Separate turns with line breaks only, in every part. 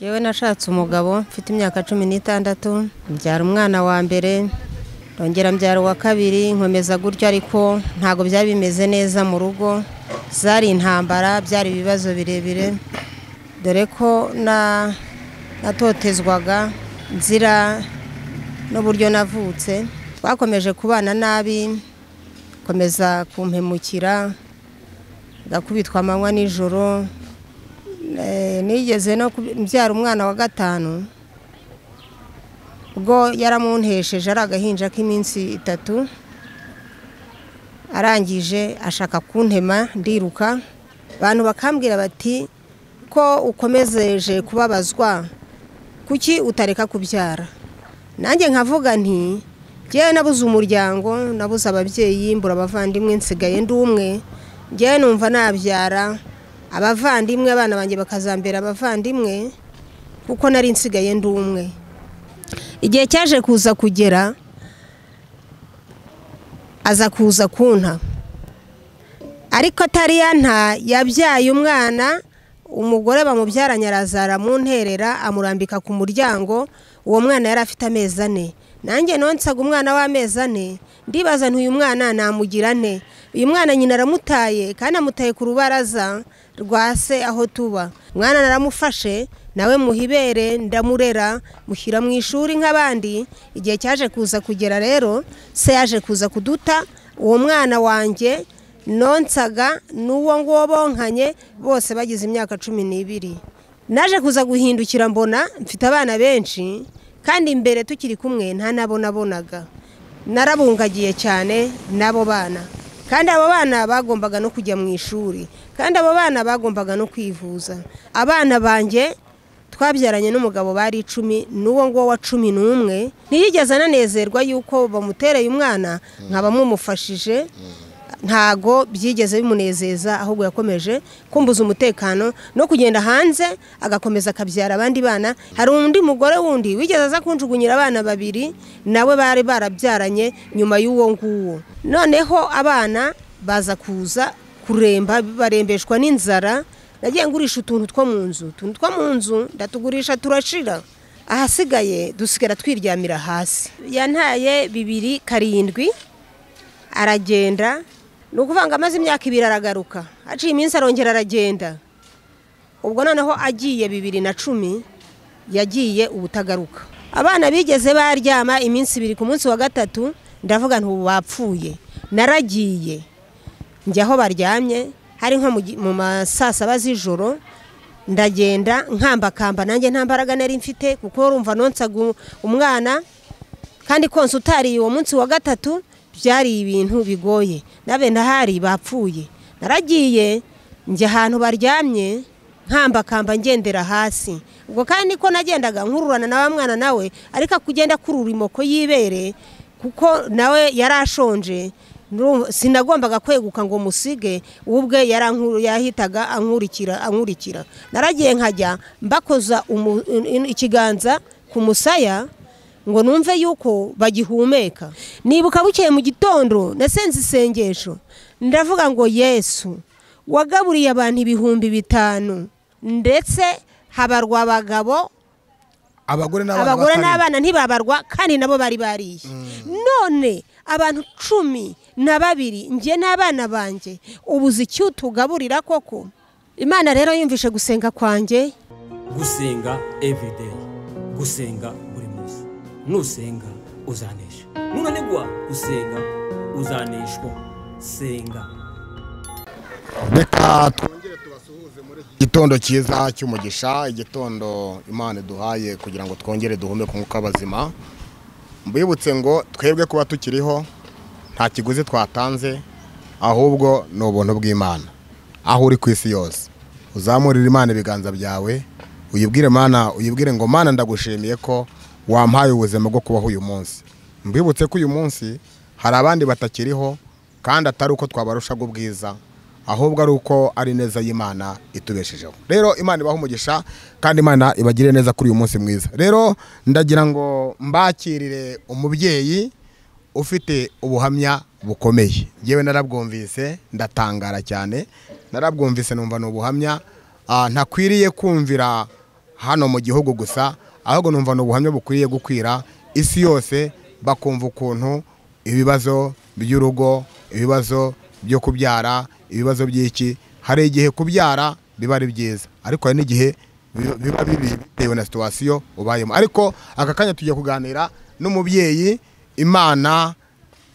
Jewe nashatse umugabo mfite imyaka 16 mbyara umwana wa mbere ndongera mbyara wa kabiri nkomeza gutyo ariko ntago byari bimeze neza mu rugo zari intambara byari ibibazo birebire dore ko natotezwaga nzira n'uburyo navutse twakomeje kubana nabi komeza kumpemukira gakubitwa amanywa nijoro nigeze no mbyara umwana wa gatanu ubwo yaramuntesheje ari agahinja k'iminsi 3 arangije ashaka kuntema ndiruka abantu bakambwira bati ko ukomezeje kubabazwa kuki utareka kubyara nanjye nkavuga nti je nabuze umuryango nabuze ababyeyi mbura abavandimwe nsigaye ndi umwe je numva nabyara abavandimwe abana banje bakazambera abavandimwe kuko nari nsigaye ndi umwe igihe cyaje kuza kugera aza kuza kunta ariko atari yanta yabyaye umwana umugore bamubyaranye arazara mu nterera amurambika ku muryango uwo mwana yari afite amezi 4 nanjye nonsaga umwana w'amezi 4 ndibaza ntuyu mwana namugira nte uyu mwana nyina aramutaye kandi amutaye ku rubaraza rwase aho tuba mwana naramufashe nawe muhibere ndamurera mushyira mu ishuri nk'abandi igihe cyaje kuza kugera rero se yaje kuza kuduta uwo mwana wanjye nonsaga n'uwo ngo bonkanye bose bagize imyaka 12 naje kuza guhindukira mbona mfite abana benshi kandi imbere tukiri kumwe nta nabonaga narabungagiye cyane nabo bana kandi abo bana bagombaga no kujya mu ishuri kandi abo bana bagombaga no kwivuza abana banje twabyaranye n'umugabo bari 10 n'uwo ngo wa 11 ntiyigeze ananezerwa yuko bamutereye umwana nkaba mumufashije ntago byigeze bimunezeza ahubwo yakomeje kumbuza umutekano no kugenda hanze agakomeza akabyara abandi bana hari undi mugore wundi wigeze aza kunjugunyira abana 2 nawe bari barabyaranye nyuma y'uwo nguwo noneho abana baza kuza kuremba barembeshwa n'inzara nagiye ngurisha utuntu two mu nzu ndatugurisha turashira ahasigaye dusigara twiryamira hasi yantaye 2 aragenda nukuvanga amazi imyaka 2 aragaruka aciye iminsi arongera aragenda ubwo noneho agiye 2010 yagiye ubutagaruka abana bigeze baryama iminsi 2 ku munsi wa gatatu ndavuga ntubu bapfuye naragiye njya aho baryamye hari nko mu masasa bazijoro ndagenda nkambakamba nanjye nta mbaraga nari mfite kuko urumva nonsaga umwana kandi konse utari uwo munsi wa gatatu byari ibintu bigoye nabe ndahari bapfuye naragiye njye ahantu baryamye nkambakamba ngendera hasi ubwo kandi ko nagendaga nkururana na mwana nawe ariko kugenda kurura imoko yibere kuko nawe yarashonje sinagombaga kweguka ngo musige ubwe yahitaga ankurikira naragiye nkajya mbakoza ikiganza ku musaya ngo numve yuko bagihumeka nibuka bukeye mu gitondo nasenze isengesho ndavuga ngo Yesu wagaburiye abantu 5,000 ndetse habarwa abagabo abagore n'abana ntibabarwa kandi nabo bari bariye none abantu 12 nje n'abana banje ubuzi cyutugaburira koko Imana rero yumvishe gusenga kwanje
gusenga everyday gusenga buri munsi nusenga uzanesha nunanigwa gusenga uzaneshwa senga
reka twongere tubasuhuze muri gitondo cyiza cy'umugisha igitondo Imana duhaye kugira ngo twongere duhume ku mwuka bazima mbibutse ngo twebwe kuba tukiriho nta kiguzi twatanze ahubwo no ubuntu bw'Imana aho uri ku isi yose uzamurira Imana ibiganza byawe uyibwire Imana uyibwire ngo Mana ndagushimiye ko wampaye ubuzima bwo kubaho uyu munsi mbibutse ko uyu munsi hari abandi batakiriho kandi atari uko twabarushaga ubwiza ahubwo ari uko ari neza y'Imana itubeshejeho rero Imana ibaho umugisha kandi Imana ibagire neza kuri uyu munsi mwiza rero ndagira ngo mbakirire umubyeyi ufite ubuhamya bukomeye yewe narabwumvise ndatangara cyane narabwumvise numva no buhamya ntakwiriye kumvira hano mu gihugu gusa, ahubwo numva n'ubuhamya bukwiye gukwira isi yose, bakumva ukuntu ibibazo by'urugo, ibibazo byo kubyara, ibibazo by'iki, hari igihe kubyara biba ari byiza, ariko hari n'igihe biba bibi bitewe na situwasiyo ubayemo. Ariko aka kanya tugiye kuganira n'umubyeyi Imana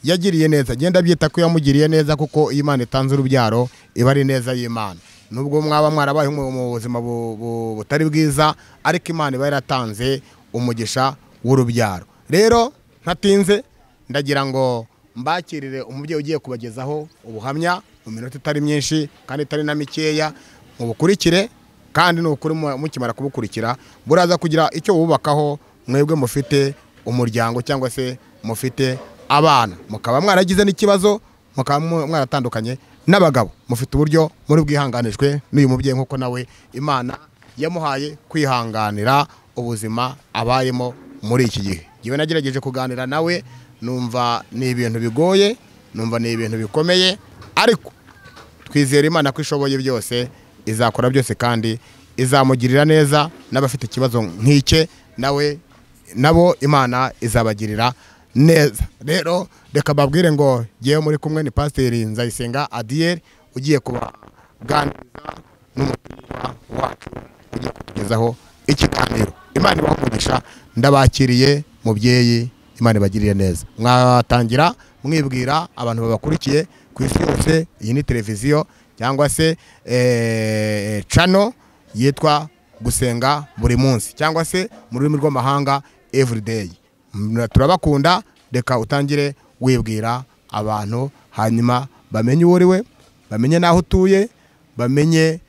yagiriye neza, genda byita ko yamugiriye neza, kuko Imana itanze urubyaro iba ari neza y'Imana. Nubwo mwaba mwarabaye mu buzima butari bwiza, ariko Imana iba yaratanze umugisha w'urubyaro. Rero ntatinze ndagira ngo mbakirire umubyeyi ugiye kubagezaho ubuhamya mu minota itari myinshi kandi itari na mikeya, mubukurikire, kandi n'ukuri mukimara kubukurikira buraza kugira icyo wubakaho mwebwe mufite umuryango cyangwa se mufite abana, mukaba mwaragize n'ikibazo, mukaba mwaratandukanye n'abagabo, mufite uburyo muri bwihanganijwe n'uyu mubyeyi, nk'uko nawe Imana yamuhaye kwihanganira ubuzima abayemo muri iki gihe. Ngewe nagerageje kuganira nawe, numva ni ibintu bigoye, numva ni ibintu bikomeye, ariko twizera Imana ko ishoboye byose, izakora byose kandi izamugirira neza. N'abafite ikibazo nk'ike nabo Imana izabagirira neza. Rero reka babwire ngo ngewe muri kumwe ni Pasiteri Nzayisenga Adiel, ugiye kubaganiriza n'umutima wacu, ugiye kutugezaho ikiganiro. Imana ibaha, ndabakiriye mubyeyi, Imana ibagirire neza. Mwatangira mwibwira abantu babakurikiye ku isi yose. Iyi ni televiziyo cyangwa se channel yitwa Gusenga Buri Munsi, cyangwa se mu rurimi rw'amahanga Everyday. Turabakunda, reka utangire wibwira abantu, hanyuma bamenye uwo uriwe, bamenye naho utuye, bamenye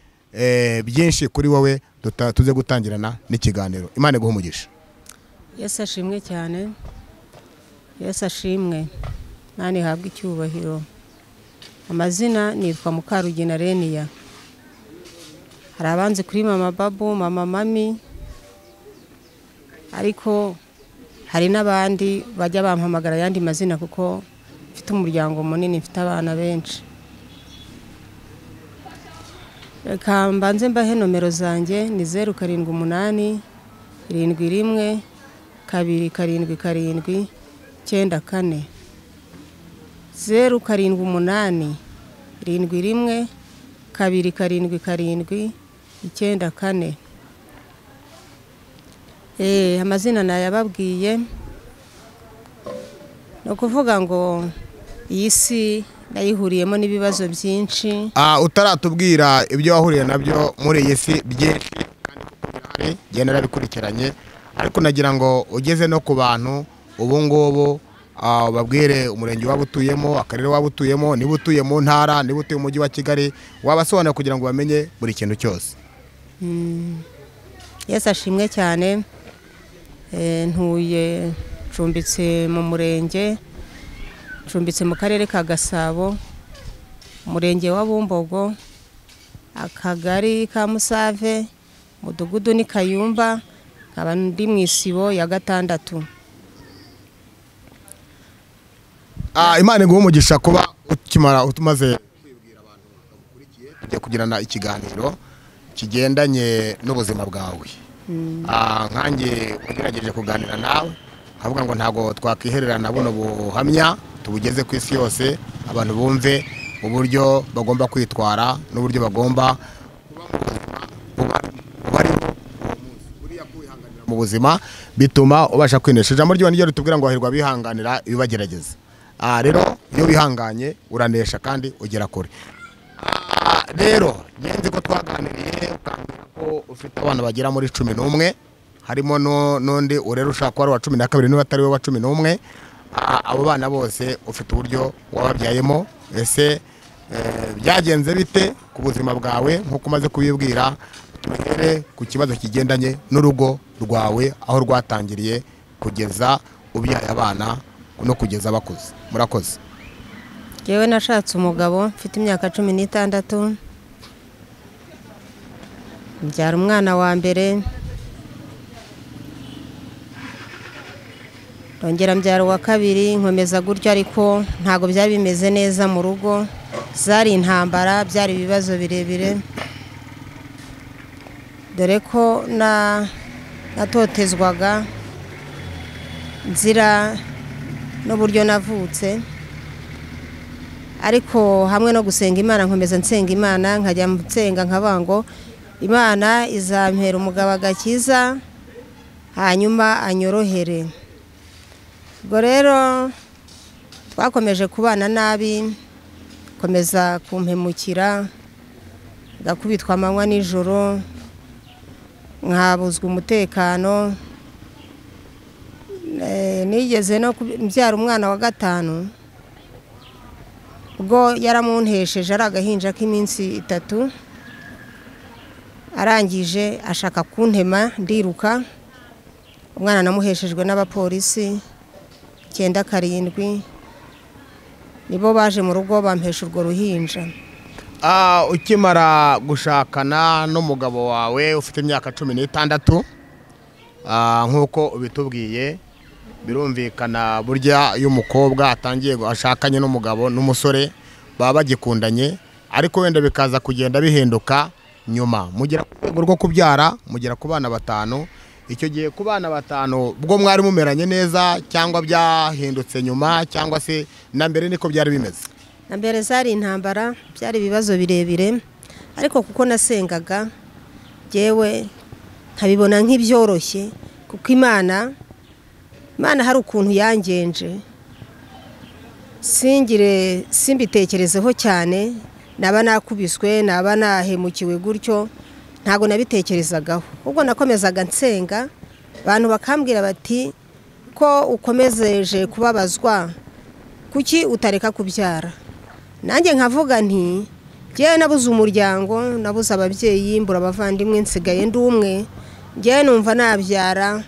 byinshi kuri wowe, tuze gutangirana n'ikiganiro. Imana iguhe umugisha.
Yesu ashimwe cyane, Yesu ashimwe, Imana ihabwe icyubahiro. Amazina nitwa Mukarugina Reniya. Hari abanzi kuri mama Babu, mama Mami, ariko hari n'abandi bajya bampamagara yandi mazina kuko mfite umuryango munini, mfite abana benshi. Reka mbanze mbahe nomero zanjye, ni 078 71 277 94, 078 71 277 94. Amazina nayababwiye, no kuvuga ngo iyi si nayihuriyemo n'ibibazo byinshi.
Utaratubwira ibyo wahuriye nabyo muri iyi si byinshi, kandi genda narabikurikiranye, ariko nagira ngo ugeze no ku bantu ubu ngubu, babwire umurenge waba utuyemo, akarere waba utuyemo, niba utuye mu ntara, niba utuye mu mujyi wa Kigali, wabasobanura kugira ngo bamenye buri kintu cyose.
Yesu ashimwe cyane. Ntuye ncumbitse mu murenge, ncumbitse mu karere ka Gasabo, umurenge wa Bumbogo, akagari ka Musave, umudugudu ni Kayumba, nkaba ndi mu isibo ya 6.
Imana iguhe umugisha kuba utumaze kwibwira abantu bakurikiye, tujya kugirana ikiganiro kigendanye n'ubuzima bwawe. Nkanjye ugerageje kuganira nawe, havuga ngo ntabwo twakwihererana buno buhamya tubugeze ku isi yose, abantu bumve uburyo bagomba kwitwara n'uburyo bagomba mu buzima, bituma ubasha kwinesha. Ijambo ry'Imana ryo ritubwira ngo hahirwa bihanganira ibibagerageza. Rero iyo wihanganye uranesha kandi ugera kure. Rero ngenzi ko twaganiriye, ukambwira ko ufite abana bagera muri 11, harimo n'undi urero ushaka ko ari wa 12 niba atari we wa 11. Abo bana bose ufite uburyo wababyayemo. Ese byagenze bite ku buzima bwawe? Nk'uko umaze kubibwira, tumenye ku kibazo kigendanye n'urugo rwawe, aho rwatangiriye kugeza ubyaye abana no kugeza bakuze. Murakoze.
Yewe nashatse umugabo mfite imyaka 16, mbyara umwana wa mbere, ndongera mbyara wa kabiri, nkomeza gutyo, ariko ntago byari bimeze neza mu rugo, zari intambara, byari ibibazo birebire. dore ko natotezwaga nzira n'uburyo navutse, ariko hamwe no gusenga Imana nkomeza nsenga Imana, nkajya nsenga nkavuga ngo Imana izampera umugabo agakiza hanyuma anyorohere. Ubwo rero twakomeje kubana nabi, komeza kumpemukira, gakubitwa amanywa nijoro, nkabuzwa umutekano. Nigeze no mbyara umwana wa 5 ubwo yaramuntesheje ari agahinja k'iminsi 3, arangije ashaka kuntema ndiruka. Umwana namuheshejwe n'abapolisi 9-7 nibo baje mu rugo bampesha urwo ruhinja.
Ukimara gushakana n'umugabo wawe ufite imyaka 16, nk'uko ubitubwiye, birumvikana burya iyo umukobwa atangiye ashakanye n'umugabo n'umusore baba bagikundanye, ariko wenda bikaza kugenda bihinduka nyuma mugera ku rwego rwo kubyara, mugera ku bana 5. Icyo gihe ku bana 5 bwo mwari mumeranye neza cyangwa byahindutse nyuma, cyangwa se na mbere niko byari bimeze?
Na mbere zari intambara, byari ibibazo birebire, ariko kuko nasengaga jewe nkabibona nk'ibyoroshye, kuko Imana hari ukuntu yangenje, simbitekerezeho cyane, naba nakubiswe, naba nahemukiwe gutyo, ntago nabitekerezagaho. Ubwo nakomezaga nsenga, abantu bakambwira bati ko ukomezeje kubabazwa, kuki utareka kubyara? Nanjye nkavuga nti jewe nabuze umuryango, nabuze ababyeyi, mbura abavandimwe, nsigaye ndi umwe, jewe numva nabyara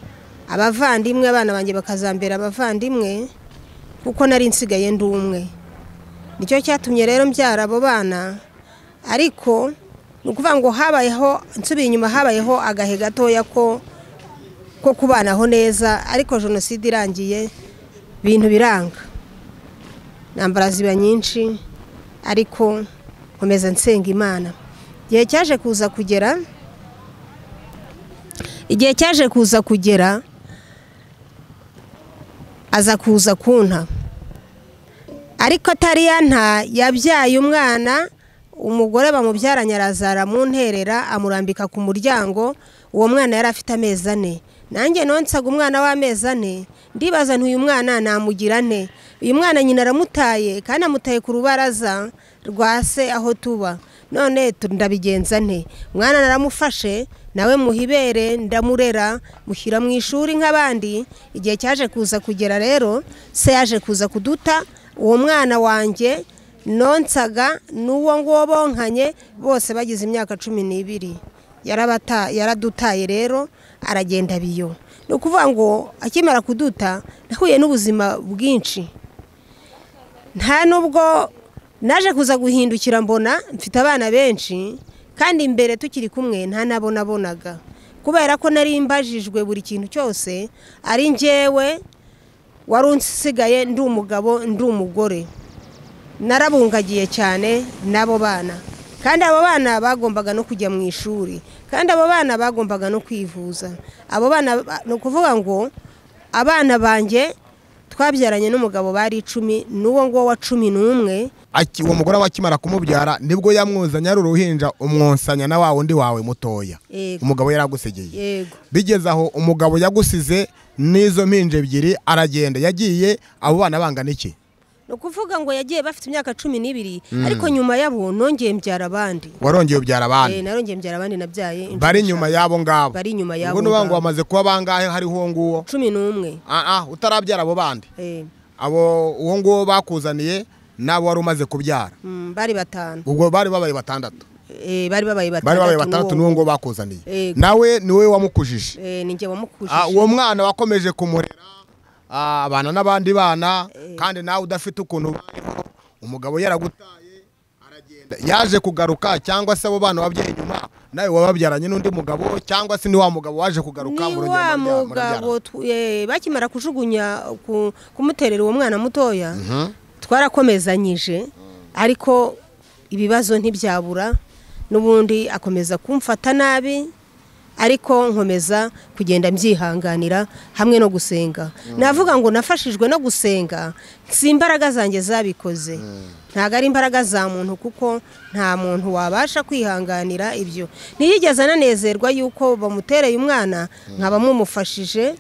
abavandimwe, abana banjye bakazambera abavandimwe, kuko nari nsigaye ndi umwe. Nicyo cyatumye rero mbyara abo bana, ariko nukuvuga ngo habayeho, nsubiye inyuma, habayeho agahe gatoya ko kubanaho neza, ariko jenoside irangiye bintu biranga, nambara ziba nyinshi, ariko nkomeza nsenga Imana. Igihe cyaje kuza kugera aza kuza kunta, ariko atari yanta, yabyaye umwana, umugore bamubyaranye arazara mu nterera, amurambika ku muryango. Uwo mwana yari afite amezi 4, nanjye nonsaga umwana w'amezi 4, ndibaza ntuyu mwana namugira nte. Uyu mwana nyina aramutaye, kandi amutaye ku rubaraza rwa se aho tuba, none ndabigenza nte? Mwana naramufashe, nawe muhibere, ndamurera, mushyira mu ishuri nk'abandi. Igihe cyaje kuza kugera rero, se yaje kuza kuduta. Uwo mwana wanjye nonsaga n'uwo nguwo bonkanye bose bagize imyaka 12, yaradutaye rero aragenda biyo. Ni ukuvuga ngo akimara kuduta nahuye n'ubuzima bwinshi, nta nubwo naje kuza guhindukira mbona mfite abana benshi, kandi imbere tukiri kumwe nta nabo nabonaga, kubera ko nari mbajijwe buri kintu cyose, ari njyewe wari unsigaye ndi umugabo ndi umugore. Narabungagiye cyane n'abo bana, kandi abo bana bagombaga no kujya mu ishuri, kandi abo bana bagombaga no kwivuza. Abo bana no kuvuga ngo abana banjye twabyaranye n'umugabo bari 10, n'uwo ngo wa 11.
Uwo mugore wakimara kumubyara nibwo yamwuzanya ari uruhinja, umwonsanya na wa wundi wawe mutoya. Umugabo yaragusegeye.
Yego.
Bigeze aho umugabo yagusize n'izo mpinje 2, aragenda. Yagiye abo bana bangana iki?
No kuvuga ngo yagiye bafite imyaka 12, ariko nyuma yabo nongeye mbyara abandi.
Warongeye ubyara abandi?
Narongeye mbyara abandi, nabyaye
bari nyuma yabo ngabo.
Bari nyuma yabo.
Ubwo nubango bamaze kuba bangahe hariho nguwo?
11.
Utarabyara abo bandi? Abo uwo nguwo bakuzaniye nabo wari umaze kubyara?
Bari 5.
Ubwo bari babaye 6?
Bari babaye 6.
Bari babaye 6 n'uwo ngo bakuzaniye. Nawe niwe wamukujije?
Ninjye wamukujije.
Uwo mwana wakomeje kumurera abana n'abandi bana, kandi nawe udafite ukuntu bayeho, umugabo yaragutaye aragenda. Yaje kugaruka, cyangwa se abo bana wabyaye nyuma nawe wababyaranye n'undi mugabo, cyangwa se ni wa mugabo waje kugaruka
mu rugero mugabo bakimara kujugunya kumuterera uwo mwana mutoya? Twarakomezanyije, ariko ibibazo ntibyabura, n'ubundi akomeza kumfata nabi, ariko nkomeza kugenda mbyihanganira hamwe no gusenga. Navuga ngo nafashijwe no gusenga, si imbaraga zanjye zabikoze, ntago ari imbaraga za muntu, kuko nta muntu wabasha kwihanganira ibyo. Ntiyigeze ananezerwa yuko bamutereye umwana nkaba mumufashije,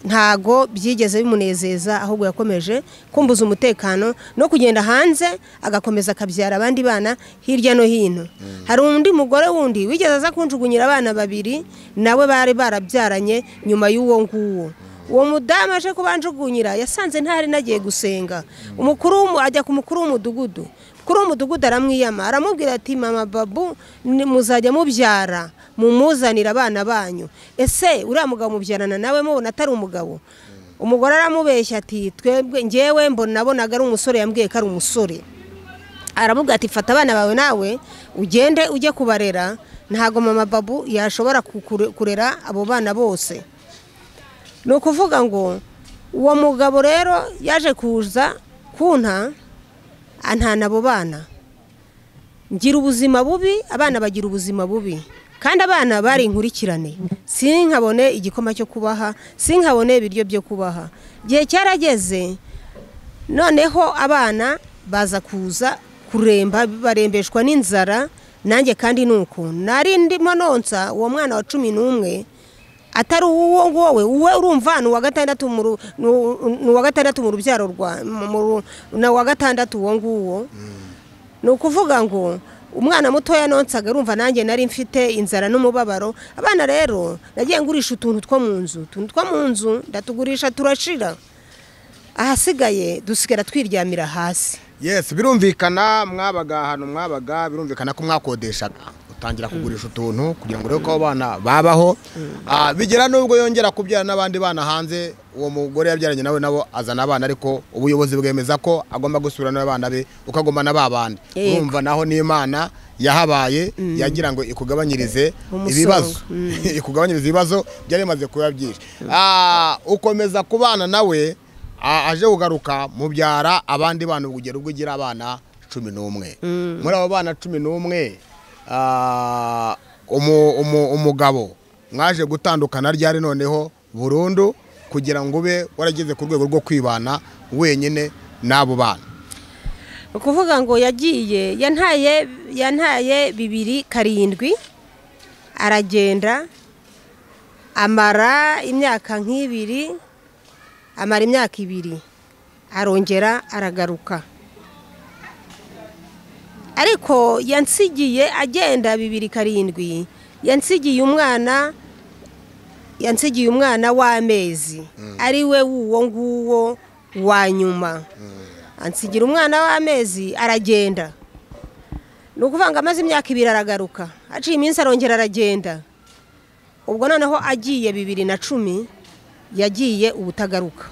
ntago byigeze bimunezeza, ahubwo yakomeje kumbuza umutekano no kugenda hanze agakomeza akabyara abandi bana hirya no hino. Hari undi mugore wundi wigeze aza kunjugunyira abana 2 nawe bari barabyaranye nyuma y'uwo nguwo. Uwo mudamu aje kubanjugunyira yasanze ntari nagiye gusenga. Umukuru ajya ku mukuru w'umudugudu, kuri umudugudu aramwiyama, aramubwira ati mama Babu muzajya mubyara mumuzanira abana banyu, ese uriya mugabo mubyarana nawe mubona atari umugabo? Umugore aramubeshya ati twebwe ngewe nabonaga ari umusore, yambwiye ko ari umusore. Aramubwira ati fata abana bawe nawe ugende ujye kubarera, ntago mama Babu yashobora kurera abo bana bose. No kuvuga ngo uwo mugabo rero yaje kuza kunta antana abo bana, ngira ubuzima bubi, abana bagira ubuzima bubi, kandi abana bari inkurikirane, sinkabone igikoma cyo kubaha, sinkabone ibiryo byo kubaha. Gihe cyarageze noneho abana baza kuza kuremba, barembeshwa n'inzara, nanjye kandi nuko nari ndimo nonsa uwo mwana wa 11 atari uwo ngowe, uwe urumva ni wa gatandatu mu rubyaro rwa na wa gatandatu uwo nguwo. No kuvuga ngo umwana mutoya nonsaga, urumva nanjye nari mfite inzara n'umubabaro. Abana rero nagiye ngurisha utuntu two mu nzu, ndatugurisha turashira, ahasigaye dusigara twiryamira hasi.
Yes, birumvikana mwabaga hano, birumvikana ko mwakodeshaga, utangira kugurisha utuntu kugira ngo rero ko abana babaho. Bigera nubwo yongera kubyara n'abandi bana hanze, uwo mugore yabyaranye nawe nabo azana abana, ariko ubuyobozi bwemeza ko agomba gusura n'abana be ukagomba n'ababandi. Urumva naho n'Imana yahabaye yagira ngo ikugabanyirize ibibazo, ikugabanyirize ibibazo byari bimaze kuba byinshi. Ukomeza kubana nawe, aje kugaruka mubyara abandi bana, ubugero bw'ugira abana 11. Muri abo bana 11 umugabo mwaje gutandukana ryari noneho burundu, kugira ngo ube warageze ku rwego rwo kwibana wenyine n'abo bana?
Ukuvuga ngo yagiye yantaye 2 aragenda amara imyaka nk'ibiri, amara imyaka 2 arongera aragaruka. Ariko yansigiye agenda 2 yansigiye umwana w'amezi, ari we uwo nguwo wa nyuma. Ansigira umwana w'amezi aragenda, no kuvanga amaze imyaka 2 aragaruka, aciye iminsi arongera aragenda. Ubwo noneho agiye 2010 yagiye ubutagaruka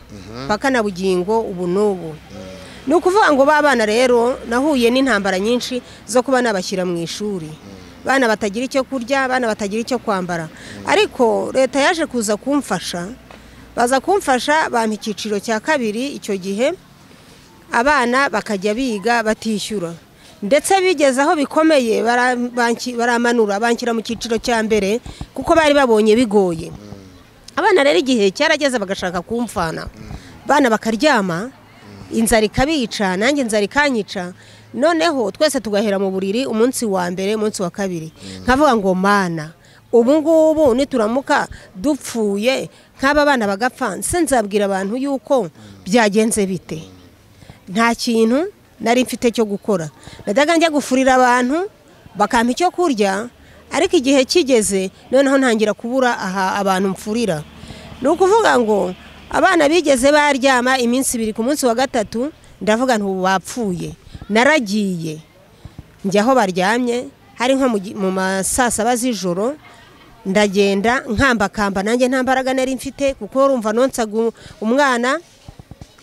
paka na bugingo ubu n'ubu. Ni ukuvuga ngo babana rero nahuye n'intambara nyinshi zo kuba nabashyira mu ishuri, bana batagira icyo kurya, bana batagira icyo kwambara. Ariko leta yaje kuza kumfasha, baza kumfasha bampa icyiciro cya 2. Icyo gihe abana bakajya biga batishyura, ndetse bigeze aho bikomeye baramanura banshyira mu cyiciro cya 1 kuko bari babonye bigoye. Abana rero igihe cyarageze bagashaka kumfana, bana bakaryama, inzara ikabica, nanjye inzara ikanyica. Noneho twese tugahera mu buriri umunsi wa mbere, umunsi wa 2. Nkavuga ngo Mana, ubu ngubu nituramuka dupfuye nk'aba bana bagapfa, nzabwira abantu yuko byagenze bite? Nta kintu nari mfite cyo gukora, najyaga njya gufurira abantu bakampa icyo kurya, ariko igihe kigeze noneho ntangira kubura aha abantu mfurira. Ni ukuvuga ngo abana bigeze baryama iminsi 2, ku munsi wa 3 ndavuga nti bapfuye. Naragiye njya aho baryamye, hari nko mu saa 7 z'ijoro, ndagenda nkambakamba, nanjye nta mbaraga nari mfite kuko urumva nonsaga umwana,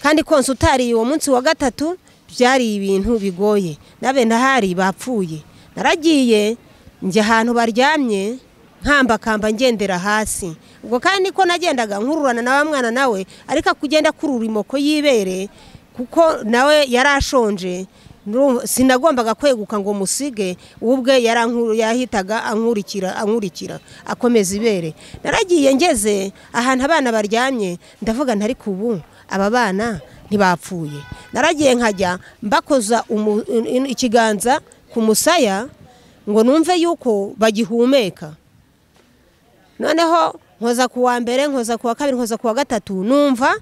kandi konsa utari uwo munsi wa 3 byari ibintu bigoye, nabe ndahari bapfuye. Naragiye njya ahantu baryamye nkambakamba ngendera hasi. Ubwo kandi ko nagendaga nkururana na mwana nawe, ariko kugenda kurura imoko yibere kuko nawe yarashonje. sinagombaga kweguka ngo musige ubwe yahitaga ankurikira akomeza ibere. Naragiye ngeze ahantu abana baryamye ndavuga ntari kubu aba bana ntibapfuye. Naragiye nkajya mbakoza ikiganza ku musaya ngo numve yuko bagihumeka. Noneho nkoza ku wa mbere, nkoza ku wa kabiri, nkoza ku wa gatatu, numva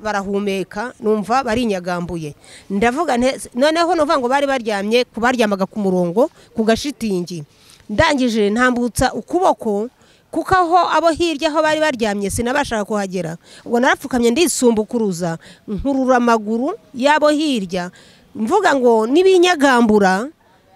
barahumeka, numva barinyagambuye. Ndavuga noneho numva ngo bari baryamye kubaryamaga ku murongo ku gashitingi. Ndangije ntambutsa ukuboko kuko abo hirya aho bari baryamye sinabashaka kuhagera. Ubwo narapfukamye ndisumbukuruza nkurura amaguru yabo hirya mvuga ngo nibinyagambura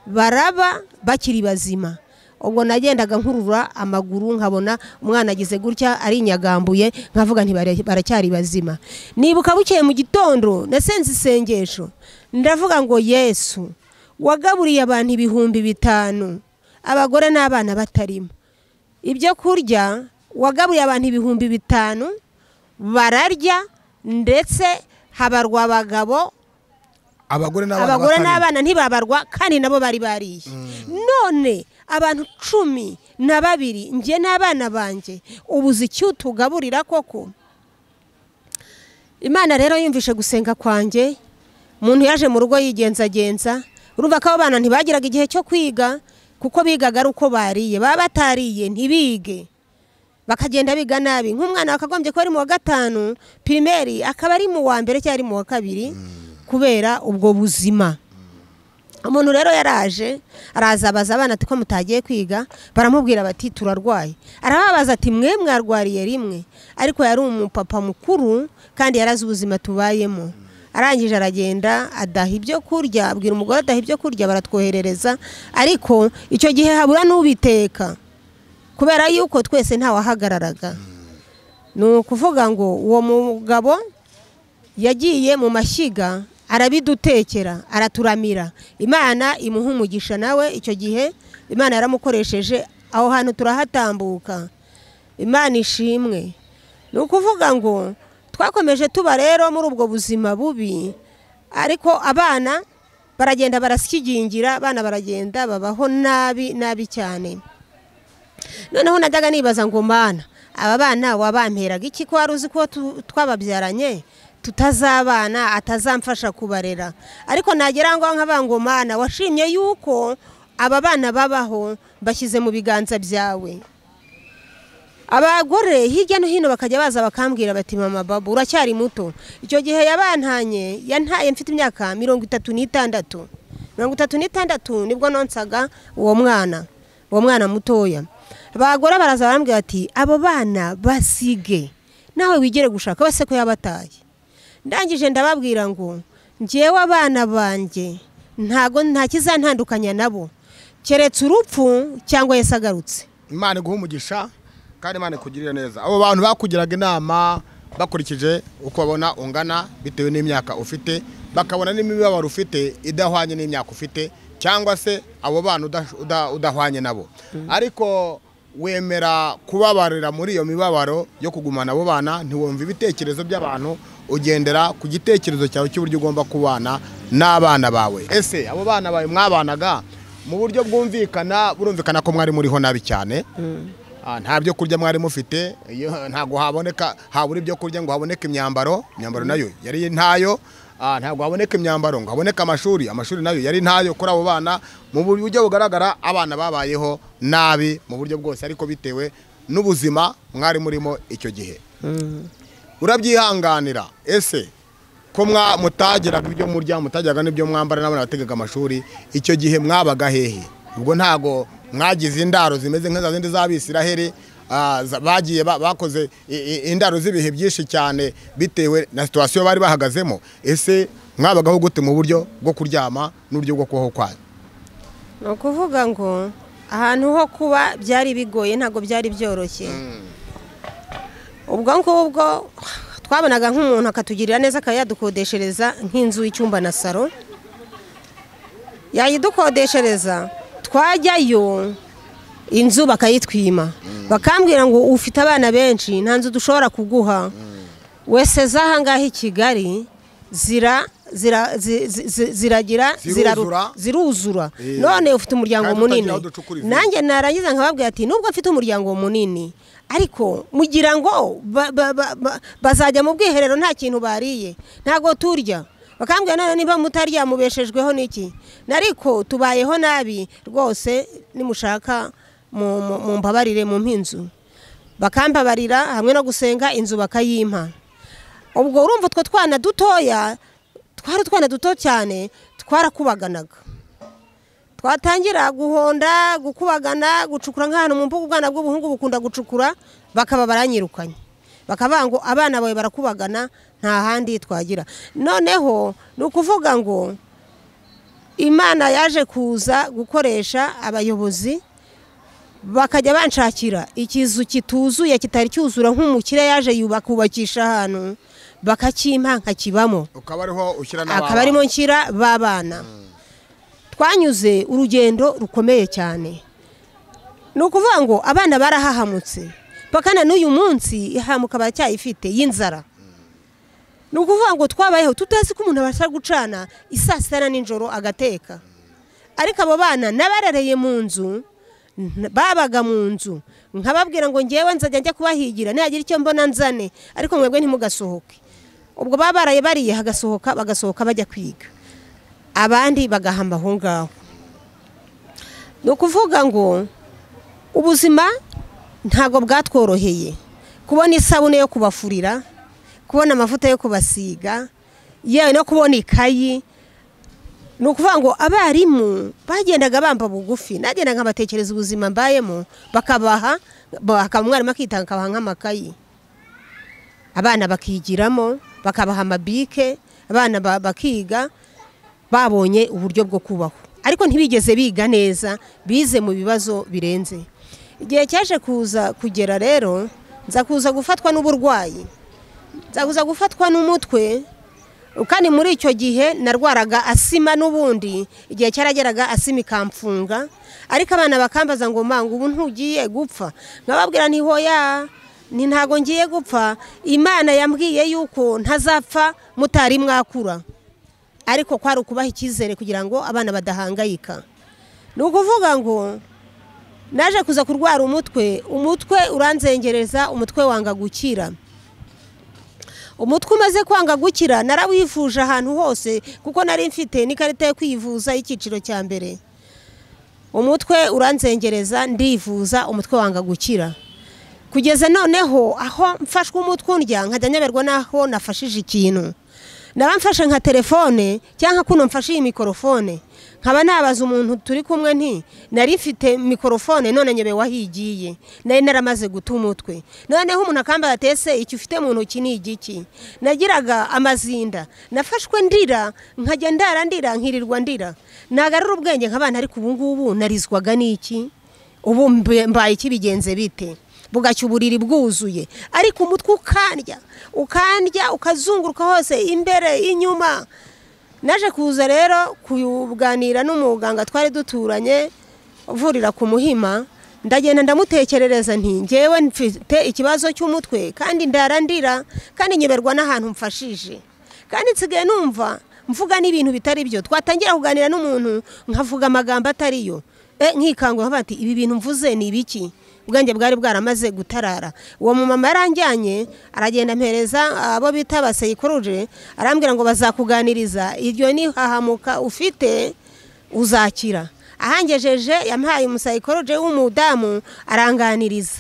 baraba bakiri bazima. Ubwo nagendaga nkurura amaguru nkabona umwana agize gutya ari nyagambuye nkavuga nti baracyari bazima. Nibuka bukeye mu gitondo nasenze isengesho ndavuga ngo Yesu wagaburiye abantu 5,000 abagore n'abana batarimo. Ibyo kurya wagaburiye abantu 5,000 bararya ndetse habarwa abagabo abagore n'abana ntibabarwa kandi nabo bari bariye. None abantu 12 nje n'abana banje ubuzi icyo tugaburira koko. Imana rero yumvishe gusenga kwanjye. Umuntu yaje mu rugo yigenzagenza. Urumva ko abana ntibagiraga igihe cyo kwiga kuko bigaga ari uko bariye. Baba batariye ntibige bakagenda biga nabi. Nk'umwana akagombye ko ari mu wa 5 primaire akaba ari mu wa mbere cyangwa ari mu wa 2 kubera ubwo buzima. Umuntu rero yaraje araza abaza abana ati ko mutagiye kwiga. Baramubwira bati turarwaye. Arababaza ati mwe mwarwariye rimwe. Ariko yari umupapa mukuru kandi yarazi ubuzima tubayemo. Arangije aragenda adaha ibyo kurya, abwira umugore adaha ibyo kurya baratwoherereza. Ariko icyo gihe habura n'ubiteka kubera yuko twese nta wahagararaga. Nukuvuga ngo uwo mugabo yagiye mu mashyiga arabidutekera araturamira. Imana imuha umugisha nawe icyo gihe Imana yaramukoresheje aho hantu turahatambuka. Imana ishimwe. Nukuvuga ngo twakomeje tuba rero muri ubwo buzima bubi ariko abana baragenda barasigingira, abana baragenda babaho nabi cyane. Noneho najyaga nibaza ngo Mana aba bana wabamperaga iki ko wari uzi ko twababyaranye tutazabana atazamfasha kubarera. Ariko nagera ngo nk'abango Mana washimye yuko aba bana babaho bashyize mu biganza byawe. Abagore hirya no hino bakajya baza bakambwira bati mama babu uracyari muto. Icyo gihe yantaye mfite imyaka 36. 36 nibwo nonsaga uwo mwana mutoya. Abagore baraza barambwira ati abo bana basige nawe wigere gushaka base ko yabataye. Ndangije ndababwira ngo njewe abana banje nta kizantandukanya nabo keretse urupfu cyangwa yesagarutse.
Imana iguha umugisha kandi Imana ikugirira neza. Abo bantu bakugiraga inama bakurikije uko babona ungana bitewe n'imyaka ufite, bakabona n'imibabaro ufite idahwanye n'imyaka ufite, cyangwa se abo bantu udahwanye nabo. Ariko wemera kubabarira muri iyo mibabaro yo kugumana abo bana, ntiwumva ibitekerezo by'abantu, ugendera ku gitekerezo cyawe cy'uburyo ugomba kubana n'abana bawe. Ese abo bana bawe mwabanaga mu buryo burumvikana ko mwari muriho nabi cyane. Nta byo kurya mwari mufite, ntago habura ibyo kurya ngo haboneke imyambaro nayo yari ntayo. Ntago haboneka imyambaro ngo haboneke amashuri nayo yari ntayo. Kuri abo bana mu buryo bugaragara abana babayeho nabi mu buryo bwose, ariko bitewe n'ubuzima mwari murimo icyo gihe. Urabyihanganira. Ese ko mutagiraga ibyo murya, mutagiraga n'ibyo mwambara n'abana bategaga amashuri, icyo gihe mwabaga hehe? Ubwo ntago mwagize indaro zimeze nk'iza zindi z'Abisiraheli bagiye bakoze indaro z'ibihe byinshi cyane bitewe na situation bari bahagazemo. Ese mwabagaho gute mu buryo bwo kuryama n'uburyo bwo kubaho kwanyu?
No kuvuga ngo ahantu ho kuba byari bigoye, ntago byari byoroshye. Ubwo ngubwo twabonaga nk'umuntu akatugirira neza akayadukodeshereza nk'inzu y'icyumba na salo. Yayidukodeshereza twajyayo inzu bakayitwima, bakambwira ngo ufite abana benshi nta nzu dushobora kuguha, wese zahangahe i Kigali zira ziruzura none ufite umuryango munini nanjye narangiza nkababwira ati nubwo mfite umuryango munini ariko mugira ngo bazajya mu bwiherero nta kintu bariye ntago turya bakambwira none niba mutarya mubeshejweho niki nariko tubayeho nabi rwose nimushaka mu mbabarire mu mpinzu bakambabarira hamwe no gusenga inzu bakayimpa ubwo urumva two twana dutoya twari utwana duto cyane twarakubaganaga twatangira guhonda gukubagana gucukura nk'ahantu mu mbuga ubwana bw'ubuhungu bukunda gucukura bakaba baranyirukanye bakavuga ngo abana bawe barakubagana nta handi twagira noneho ni ukuvuga ngo Imana yaje kuza gukoresha abayobozi bakajya banshakira ikizu kituzuye kitari cyuzura nk'umukire yaje yubakubakisha ahantu bakakimpa nkakibamo akaba arimo nshyira babana twanyuze urugendo rukomeye cyane ni ukuvuga ngo abana barahahamutse pakana n'uyu munsi ihamuka bacyayifite y'inzara ni ukuvuga ngo twabayeho tutazi ko umuntu abasha gucana isaa sita na nijoro agateka ariko abo bana nabarereye mu nzu babaga mu nzu nkababwira ngo ngewe nzajya njya kubahigira nihagira icyo mbona nzane ariko mwebwe ntimugasohoke ubwo babaraye bariye bagasohoka bajya kwiga abandi bagahamba aho ngaho ni ukuvuga ngo ubuzima ntabwo bwatworoheye kubona isabune yo kubafurira kubona amavuta yo kubasiga yewe no kubona ikayi ni ukuvuga ngo abarimu bagendaga bamba bugufi nagendaga nkabatekereza ubuzima mbayemo bakabaha umwarimu akitanga akabaha nk'amakayi abana bakigiramo bakabaha amabike abana bakiga babonye uburyo bwo kubaho ariko ntibigeze biga neza bize mu bibazo birenze igihe cyaje kuza kugera rero nza kuza gufatwa n'uburwayi nza kuza gufatwa n'umutwe kandi muri icyo gihe narwaraga asima n'ubundi igihe cyarageraga asima ikamfunga ariko abana bakambaza ngo manga ubu ntugiye gupfa nkababwira nti hoya ni ntago ngiye gupfa Imana yambwiye yuko ntazapfa mutari mwakura ariko kwari ukubaha icyizere kugira ngo abana badahangayika ni ukuvuga ngo naje kuza kurwara umutwe uranzengereza umutwe wanga gukira umutwe umaze kwanga gukira narawifuje ahantu hose kuko nari mfite n'ikarita yo kwivuza y'icyiciro cya mbere umutwe uranzengereza ndivuza umutwe wanga gukira kugeza noneho aho mfashwe umutwe undya nkajya nyoberwa naho nafashije ikintu nabamfashe nka telefone cyangwa kuno mfashe iyi mikorofone nkaba nabaza umuntu turi kumwe nti nari mfite mikorofone none nyebe wahigiye nari naramaze guta umutwe noneho umuntu akamba atese icyo ufite mu ntoki ni igiki nagiraga amazinda nafashwe ndira nkajya ndira nkirirwa ndira nagarura ubwenge nk'abana ariko ubu ngubu narizwaga n'iki ubu mbaye kibigenze bite bugacya uburiri bwuzuye ariko umutwe ukandya ukazunguruka hose imbere inyuma naje kuza rero kuganira n'umuganga twari duturanye uvurira ku Muhima ndagenda ndamutekerereza nti ngewe mfite ikibazo cy'umutwe kandi ndarandira kandi nyeberwa n'ahantu mfashije kandi nsigaye numva mvuga n'ibintu bitari byo twatangira kuganira n'umuntu nkavuga amagambo atariyo nkikangwa bati ibi bintu mvuze ni ibiki ubwanjye bwari bwaramaze gutarara uwo mumama yaranjyanye aragenda mpereza abo bita abasayikoroje arambwira ngo bazakuganiriza iryo ni hahamuka ufite uzakira ahangejeje yampaye umusayikoroje w'umudamu aranganiriza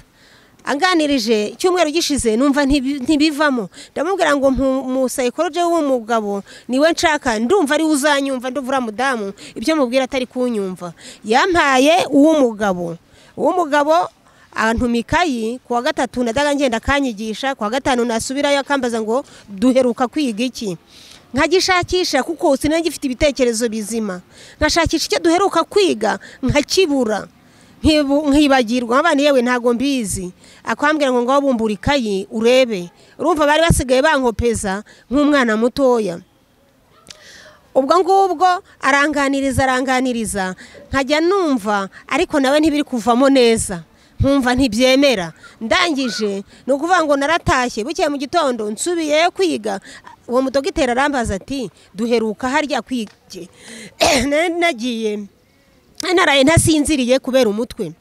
anganirije cyumweru gishize numva ntibivamo ndamubwira ngo umusayikoroje w'umugabo niwe nshaka ndumva ari uzanyumva nduvura mudamu ibyo mubwira atari kunyumva yampaye uw'umugabo antumikayi kuwa gatatu nadaga ngenda kanyigisha kuwa gatanu nasubirayo akambaza ngo duheruka kwiga iki nkagishakisha kuko sinenge ifite ibitekerezo bizima nkashakisha icyo duheruka kwiga nkakibura nkibagirwa abana yewe ntago mbizi akwambwira ngo ngaho bumbura ikayi urebe urumva bari basigaye bankopeza nk'umwana mutoya ubwo ngubwo aranganiriza nkajya numva ariko nawe ntibiri kuvamo neza nkumva ntibyemera. Ndangije ni ukuvuga ngo naratashye bukeye mu gitondo nsubiyeyo kwiga. Uwo mudogiteri arambaza ati duheruka harya kwige. Nagiye naraye ntasinziriye kubera umutwe.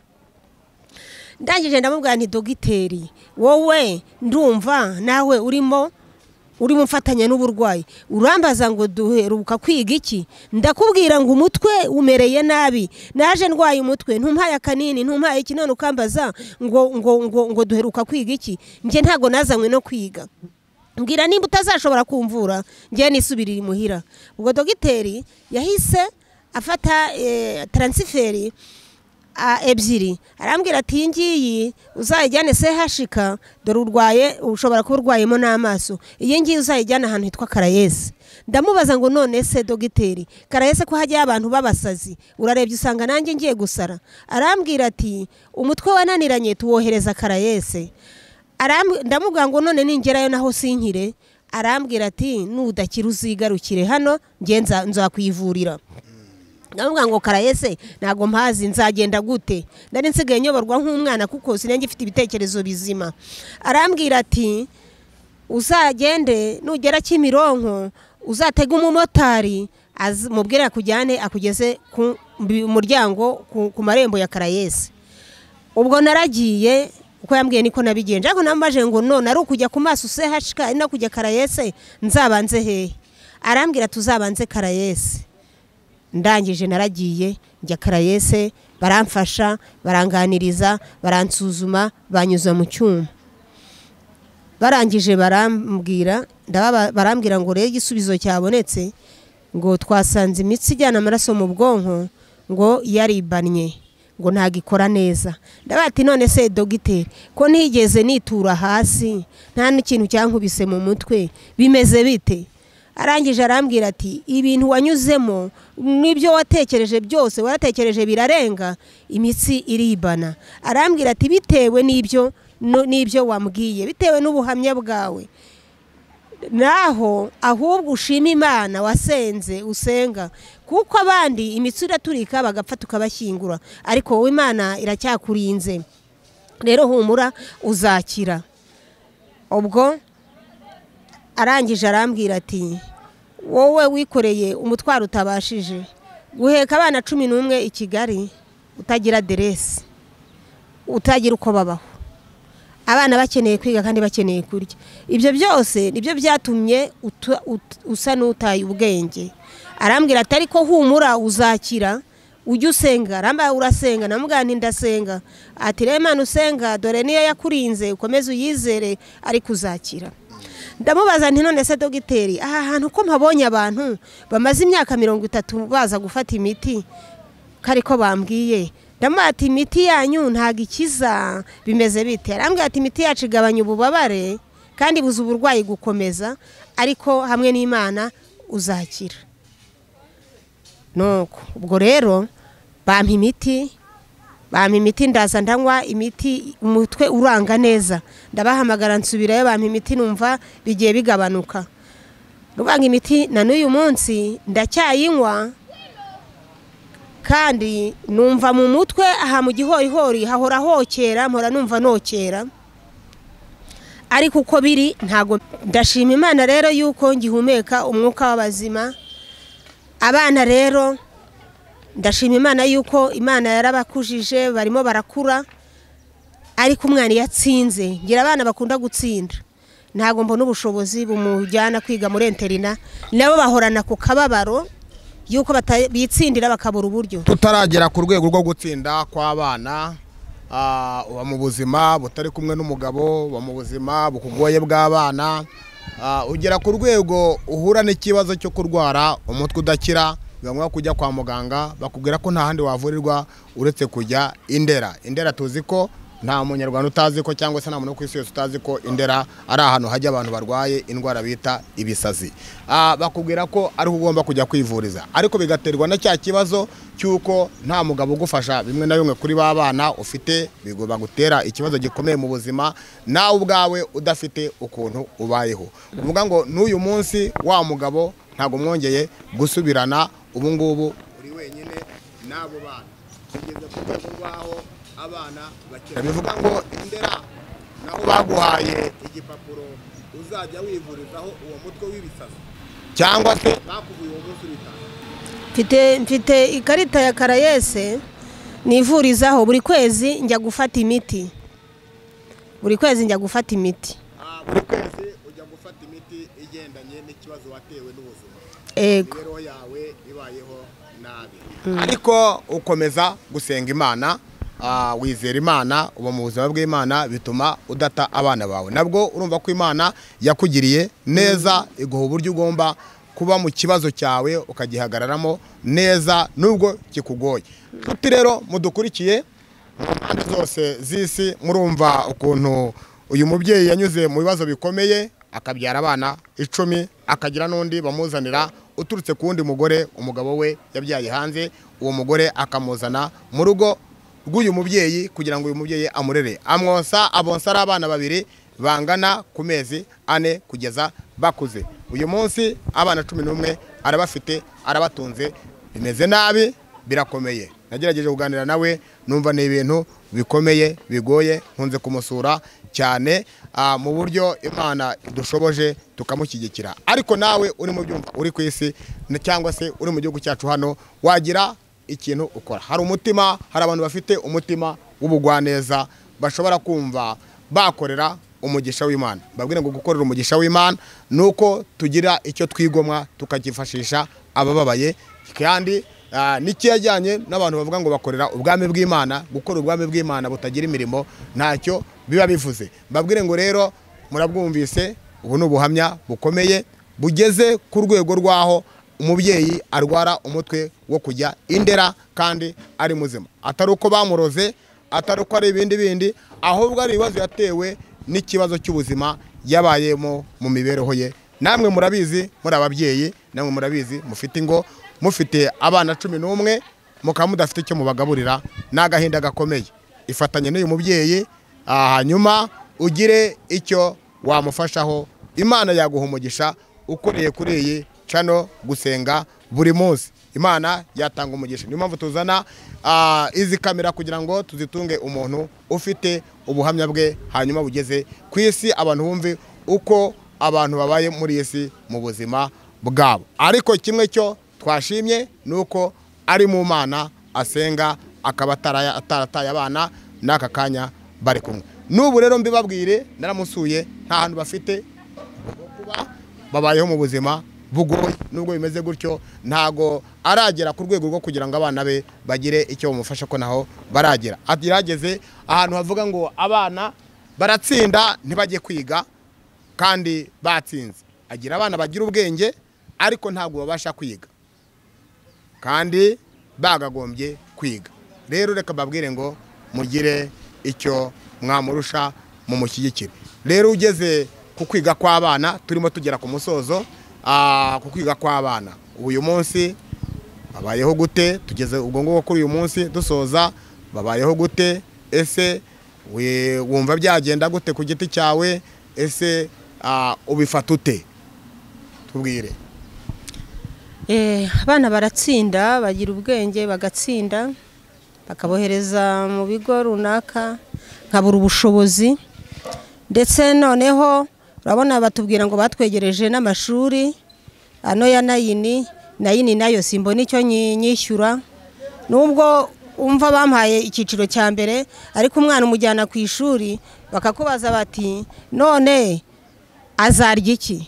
Ndangije ndamubwira nti dogiteri wowe ndumva nawe urimo mfatanya n'uburwayi, urambaza ngo duheruka kwiga iki? Ndakubwira ngo umutwe umereye nabi, naje ndwaye umutwe, ntumpaye akanini, ntumpaye iki, none ukambaza ngo duheruka kwiga iki? Nje ntago nazanywe no kwiga. Mbwira nimba utazashobora kumvura ngiye nisubirira imuhira. Ubwo dogiteri yahise afata transferi ebyiri, arambwira ati ngiyi uzayijyane CHK, dore urwaye ushobora kuba urwayemo n'amaso, iyi ngiyi uzayijyana ahantu hitwa Karayesi. Ndamubaza ngo none se dogiteri, Karayesi ko hajya abantu babasazi, urarebye usanga nanjye ngiye gusara? Arambwira ati umutwe wananiranye tuwohereza Karayesi. Ndamubwira ngo none ningerayo naho sinkire? Arambwira ati nudakira uzigarukire hano ngiye nzakwivurira. Ndamubwira ngo Karayesi ntago mpazi, nzagenda gute? Ndari nsigaye nyoborwa nk'umwana kuko sinenge ifite ibitekerezo bizima. Arambwira ati uzagende nugera Kimironko uzatega umumotari mubwira kujyane akugeze ku muryango ku marembo ya Karayesi. Ubwo naragiye uko yambwiye niko nabigenje, ariko nambaje ngo none ari ukujya ku maso CHK ari no kujya Karayesi nzabanze hehe? Arambwira tuzabanze Karayesi. Ndangije naragiye njya Karayesi, baramfasha, baranganiriza, baransuzuma, banyuza mu cyuma. Barangije barambwira ngo rero igisubizo cyabonetse, ngo twasanze imitsi ijyana amaraso mu bwonko ngo yaribanye, ngo ntagikora neza. Ndabati none se dogiteri ko ntigeze nitura hasi, nta n'ikintu cyankubise mu mutwe, bimeze bite? Arangije arambwira ati ibintu wanyuzemo nibyo watekereje byose, waratekereje birarenga, imitsi iribana. Arambwira ati bitewe n'ibyo wambwiye, bitewe n'ubuhamya bwawe, naho ahubwo ushima Imana wasenze usenga, kuko abandi imitsi iraturika bagapfa tukabashyingura, ariko wowe Imana iracyakurinze, rero humura uzakira. Ubwo arangije arambwira ati wowe wikoreye umutwaro utabashije guheka abana 11 i Kigali, utagira aderesi, utagira uko babaho, abana bakeneye kwiga kandi bakeneye kurya. Ibyo byose nibyo byatumye usa n'utaye ubwenge. Arambwira ati ariko humura uzakira, ujye usenga. Aramba urasenga? Namubwira nti ndasenga. Ati rero Imana usenga dore niyo yakurinze, ukomeze uyizere ariko uzakira. Ndamubaza nti none se dogiteri, aha hantu ko mpabonye abantu bamaze imyaka 30 baza gufata imiti kariko bambwiye, ndamubwira ati imiti yanyu ntago ikiza, bimeze bite? Arambwira ati imiti yacu igabanya ububabare kandi buza uburwayi gukomeza, ariko hamwe n'Imana uzakira. Nuko ubwo rero bampa imiti ndaza ndanywa imiti, umutwe uranga neza. Ndabahamagara nsubirayo, bampa imiti numva bigiye bigabanuka. Rubanga imiti na n'uyu munsi ndacyayinywa, kandi numva mu mutwe aha mu gihorihori hahora hokera, mpora numva nokera, ariko uko biri ntago. Ndashima Imana rero yuko ngihumeka umwuka w'abazima. Abana rero ndashima Imana yuko Imana yarabakujije, barimo barakura, ariko umwana yatsinze. Ngira abana bakunda gutsinda, ntago mbona ubushobozi bumujyana kwiga muri interina, nabo bahorana ku kababaro yuko bitsindira bakabura uburyo.
Tutaragera ku rwego rwo gutsinda kw'abana, uba mu buzima butari kumwe n'umugabo, uba mu buzima bukugoye bw'abana, ugera ku rwego uhura n'ikibazo cyo kurwara umutwe udakira, bamwe kujya kwa muganga bakubwira ko nta handi wavurirwa uretse kujya Indera. Indera tuzi ko nta munyarwanda utazi ko, cyangwa se nta muntu ku isi yose utazi ko Indera ari ahantu hajya abantu barwaye indwara bita ibisazi. Bakubwira ko ari ugomba kujya kwivuriza, ariko bigaterwa na cya kibazo cyuko nta mugabo ugufasha bimwe na bimwe kuri babana ufite, bigomba gutera ikibazo gikomeye mu buzima, nawe ubwawe udafite ukuntu ubayeho. Uvuga ngo n'uyu munsi wa mugabo ntago mwongeye gusubirana, ubu ngubu uri wenyine n'abo bana. Tugeze ku rwego rwaho abana bakira bivuga ngo Indera naho baguhaye igipapuro uzajya wivurizaho uwo mutwe w'ibisazi cyangwa se bakuvuye uwo munsi bitanga
mfite ikarita ya Karayese nivurizaho buri kwezi njya gufata imiti buri kwezi ujya gufata imiti igendanye n'ikibazo watewe n'ubuzima rero yawe ibayeho nabi ariko ukomeza gusenga Imana wizera Imana uba mu buzima bw'Imana bituma udata abana bawe nabwo urumva ko Imana yakugiriye neza iguha uburyo ugomba kuba mu kibazo cyawe ukagihagararamo neza nubwo kikugoye tuti rero mudukurikiye mu mpande zose z'isi murumva ukuntu uyu mubyeyi yanyuze mu bibazo bikomeye akabyara abana 10 akagira n'undi bamuzanira uturutse ku wundi mugore umugabo we yabyaye hanze uwo mugore akamuzana mu rugo rw'uyu mubyeyi kugira ngo uyu mubyeyi amurere amwonsa abonsa ari abana 2 bangana ku mezi 4 kugeza bakuze uyu munsi abana 11 arabafite arabatunze bimeze nabi birakomeye nagerageje kuganira nawe numva ne ibintu bikomeye bigoye nkunze kumusura cyane mu buryo Imana dushoboje tukamushyigikira ariko nawe uri mu byumva uri ku isi cyangwa se uri mu gihugu cyacu hano wagira ikintu ukora hari umutima hari abantu bafite umutima w'ubugwaneza bashobora kumva bakorera umugisha w'Imana babwire ngo gukorera umugisha w'Imana nuko tugira icyo twigomwa tukakifashisha abababaye kandi nikiyajyanye n'abantu bavuga ngo bakorera ubwami bw'Imana gukora ubwami bw'Imana butagira imirimo ntacyo biba bivuze babwire ngo rero murabwumvise ubu n'ubuhamya bukomeye bugeze ku rwego rwaho umubyeyi arwara umutwe wo kujya Indera kandi ari muzima atari uko bamuroze atari uko ari ibindi ahubwo ari ibibazo yatewe n'ikibazo cy'ubuzima yabayemo mu mibereho ye namwe murabizi muri ababyeyi namwe murabizi mufite ingo mufite abana 11 mukaba mudafite icyo mubagaburira n'agahinda gakomeye ifatanye n'uyu mubyeyi hanyuma ugire icyo wamufashaho Imana yaguha umugisha ukoreye kuri iyi cano gusenga buri munsi Imana yatanga umugisha niyo mpamvu tuzana izi kamera kugira ngo tuzitunge umuntu ufite ubuhamya bwe hanyuma bugeze ku isi abantu bumve uko abantu babaye muri isi mu buzima bwabo ariko kimwe cyo twashimye nuko ari mu Mana asenga akaba atarataye abana n'aka kanya bari kumwe n'ubu rero mbibabwire naramusuye nta hantu bafite kuba babayeho mu buzima bugoye nubwo bimeze gutyo ntago aragera ku rwego rwo kugira ngo abana be bagire icyo bamufasha ko naho baragera atirageze ahantu havuga ngo abana baratsinda ntibajye kwiga kandi batsinze agira abana bagira ubwenge ariko ntago babasha kwiga kandi bagagombye kwiga rero reka babwire ngo mugire icyo mwamurusha mu mushyigikire rero ugeze ku kwiga kw'abana turimo tugera ku musozo ku kwiga kw'abana uyu munsi babayeho gute tugeze ubwo ngo kuri uyu munsi dusoza babayeho gute ese wumva byagenda gute ku giti cyawe ese ubifata ute tubwire abana baratsinda bagira ubwenge bagatsinda bakabohereza mu bigo runaka nkabura ubushobozi ndetse noneho urabona batubwira ngo batwegereje n'amashuri ano ya nayini nayo simbona icyo nyishyura nubwo umva bampaye icyiciro cya mbere ariko umwana umujyana ku ishuri bakakubaza bati none azarya iki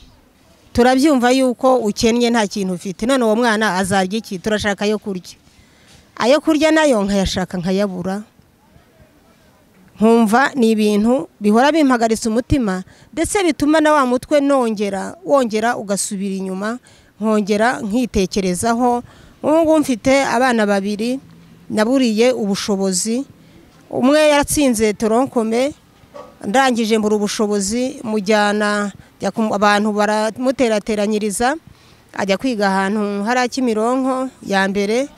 turabyumva yuko ukennye nta kintu ufite none uwo mwana azarya iki turashaka ayo kurya nayo nkayashaka nkayabura nkumva ni ibintu bihora bimpagaritse umutima ndetse bituma na wa mutwe wongera ugasubira inyuma nkongera nkitekerezaho nk'ubu mfite abana 2 naburiye ubushobozi umwe yaratsinze toronkome ndangije mbura ubushobozi mujyana abantu baramuterateranyiriza ajya kwiga ahantu hari Kimironko ya mbere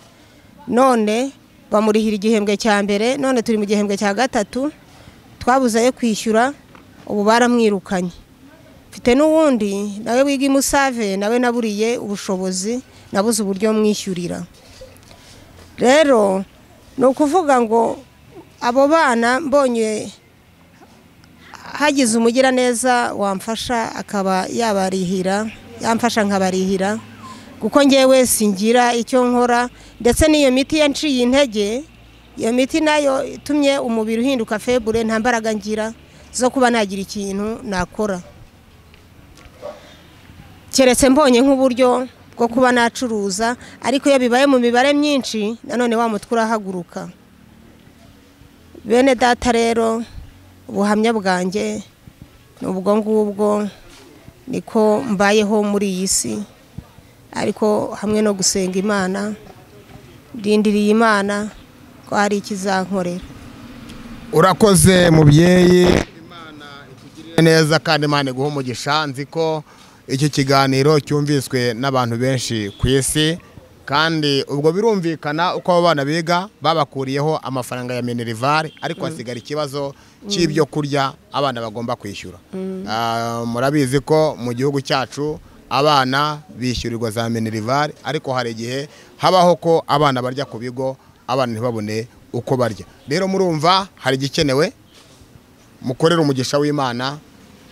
none bamurihira igihembwe cya mbere none turi mu gihembwe cya 3 twabuze ayo kwishyura ubu baramwirukanye mfite n'uwundi nawe wiga imusave nawe naburiye ubushobozi nabuze uburyo mwishyurira rero no kuvuga ngo abo bana mbonye hagize umugira neza wamfasha akaba yamfasha nkabarihira kuko ngewe singira icyo nkora ndetse n'iyo miti yanciye intege iyo miti nayo itumye umubiri uhinduka febure nta mbaraga ngira zo kuba nagira ikintu nakora keretse mbonye nk'uburyo bwo kuba nacuruza ariko iyo bibaye mu mibare myinshi nanone wa mutwe urahaguruka. Bene data rero ubuhamya bwanjye n'ubwo ngubwo niko mbayeho muri iyi si ariko hamwe no gusenga Imana ndindiriye Imana ko hari ikizankorera.
Urakoze mubyeyi, Imana ikugirire neza kandi Imana iguhe umugisha. Nzi ko iki kiganiro cyumviswe n'abantu benshi ku isi kandi ubwo birumvikana uko abo bana biga babakuriyeho amafaranga ya Minerval ariko hasigara ikibazo cy'ibyo kurya abana bagomba kwishyura. Murabizi ko mu gihugu cyacu abana bishyurirwa za Minerval ariko hari igihe habaho ko abana barya ku bigo abana ntibabone uko barya. Rero murumva hari igikenewe mukorera umugisha w'Imana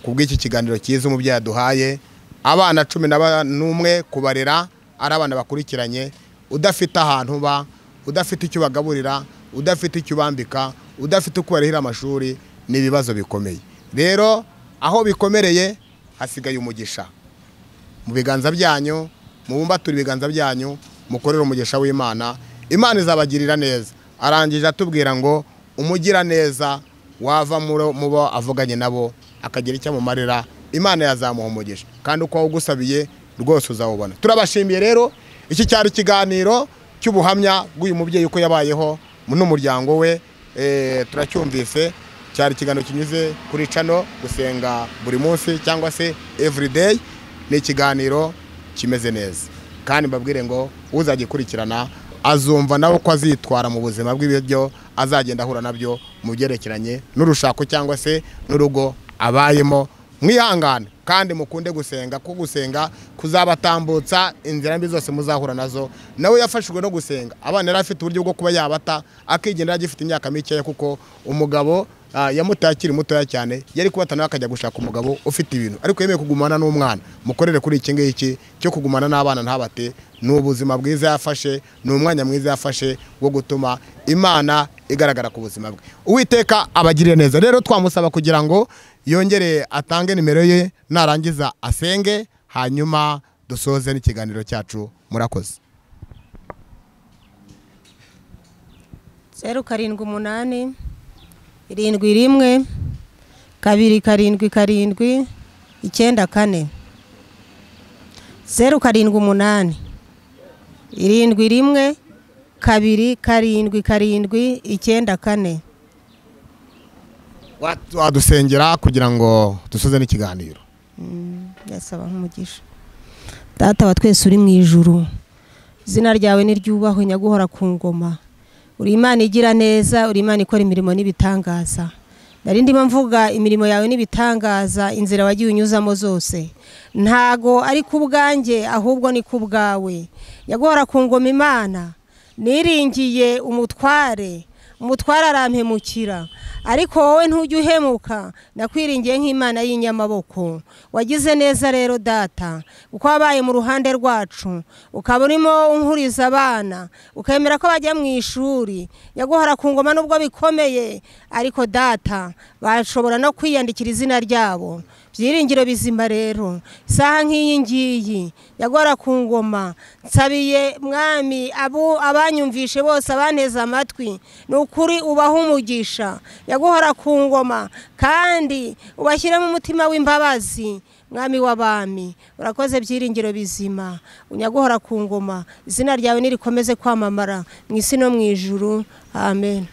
kubw'iki kiganiro cyiza umubyeyi aduhaye. Abana 11 kubarera ari abana bakurikiranye, udafite ahantu uba, udafite icyo bagaburira, udafite icyo bambika, udafite uko barihira amashuri, ni ibibazo bikomeye. Rero aho bikomereye hasigaye umugisha mu biganza byanyu, mubumbatura ibiganza byanyu, mukorera umugisha w'Imana. Imana izabagirira neza. Arangije atubwira ngo umugira neza wava mubo avuganye nabo akagira icyo amumarira, Imana yazamuha umugisha kandi uko ugusabiye rwose uzawubona. Turabashimiye rero, iki cyari kiganiro cy'ubuhamya bw'uyu mubyeyi uko yabayeho n'umuryango we. Turacyumvise, cyari ikiganiro kinyuze kuri channel gusenga buri munsi cyangwa se everyday. Ni ikiganiro kimeze neza kandi mbabwire ngo uzagikurikirana azumva nawe ko azitwara mu buzima bw'ibyo azagenda ahura nabyo mu byerekeranye n'urushako cyangwa se n'urugo abayemo. Mwihangane kandi mukunde gusenga, ko gusenga kuzabatambutsa inzira mbi zose muzahura nazo. Nawe yafashijwe no gusenga, abana yari afite uburyo bwo kuba yabata akigendera agifite imyaka mikeya kuko umugabo yamutakiri mutoya cyane, yari kubatana akajya gushaka umugabo ufite ibintu ariko yemeye kugumana n'umwana. Mukorere kuri iki ngiki cyo kugumana n'abana ntabate, n'ubuzima bwiza yafashe, n'umwanya mwiza yafashe wo gutuma Imana igaragara ku buzima bwe. Uwiteka abagirire neza. Rero twamusaba kugira ngo yongere atange nimero ye narangiza asenge hanyuma dusoze n'ikiganiro cyacu. Murakoze.
078 71 277 94 078 71 277 94.
Wadusengera kugira ngo dusoze n'ikiganiro.
Yasaba nk'umugisha. Data wa twese uri mu ijuru, izina ryawe niryubahwe nyaguhora ku ngoma. Uri Imana igira neza, uri Imana ikora imirimo n'ibitangaza. Nari ndimo mvuga imirimo yawe n'ibitangaza, inzira wagiye unyuzamo zose ntago ari kubwanjye ahubwo ni kubwawe. Nyaguhora ku ngoma Imana, niringiye umutware arampemukira ariko wowe ntujye uhemuka, nakwiringiye nk'Imana y'inyamaboko. Wagize neza rero Data uko wabaye mu ruhande rwacu, ukaba urimo unkuriza abana, ukemera ko bajya mu ishuri. Nyaguhora ku ngoma nubwo bikomeye ariko Data bashobora no kwiyandikira izina ryabo. Byiringiro bizima rero isaha nk'iyi ngiyi Nyaguhora ku ngoma, nsabiye mwami abanyumvishe bose abaneza amatwi, n'ukuri ubaha umugisha Nyaguhora ku ngoma kandi ubashyire mu mutima w'imbabazi. Mwami w'abami urakoze, byiringiro bizima, Nyaguhora ku ngoma, izina ryawe nirikomeze kwamamara mu isi no mu ijuru. Amen.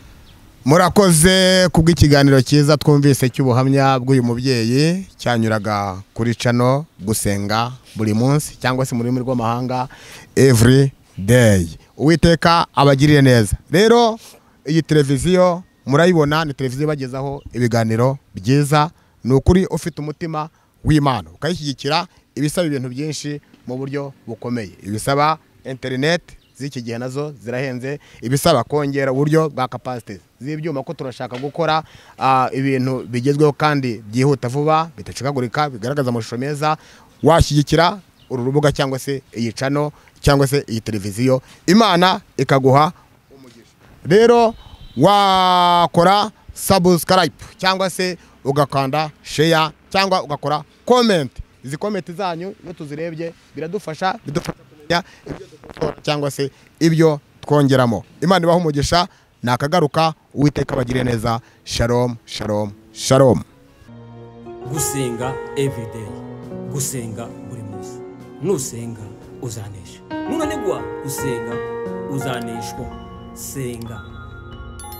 Murakoze kubw'ikiganiro cyiza twumvise cy'ubuhamya bw'uyu mubyeyi cyanyuraga kuri channel gusenga buri munsi cyangwa se mu rurimi rw'amahanga every day. Uwiteka abagirire neza. Rero iyi televiziyo murayibona, ni televiziyo bagezaho ibiganiro byiza. Ni ukuri ufite umutima w'Imana ukayishyigikira, ibisaba ibintu byinshi mu buryo bukomeye. Ibisaba internet, z'iki gihe nazo zirahenze, ibisaba kongera uburyo bwa capacity z'ibyuma ko turashaka gukora ibintu bigezweho kandi byihuta vuba bitacikagurika bigaragaza amashusho meza. Washyigikira uru rubuga cyangwa se iyi channel cyangwa se iyi televiziyo, Imana ikaguha umugisha. Rero wakora subscribe cyangwa se ugakanda share cyangwa ugakora comment. Izi comment zanyu iyo tuzirebye biradufasha kumenya ibyo dukora cyangwa se ibyo twongeramo. Imana ibaha umugisha, nakagaruka. Uwiteka bagire neza. Shalom, shalom, shalom.
Gusenga everyday, gusenga buri munsi. Nusenga uzanesha. Nunanigwa gusenga uzaneshwa. Senga.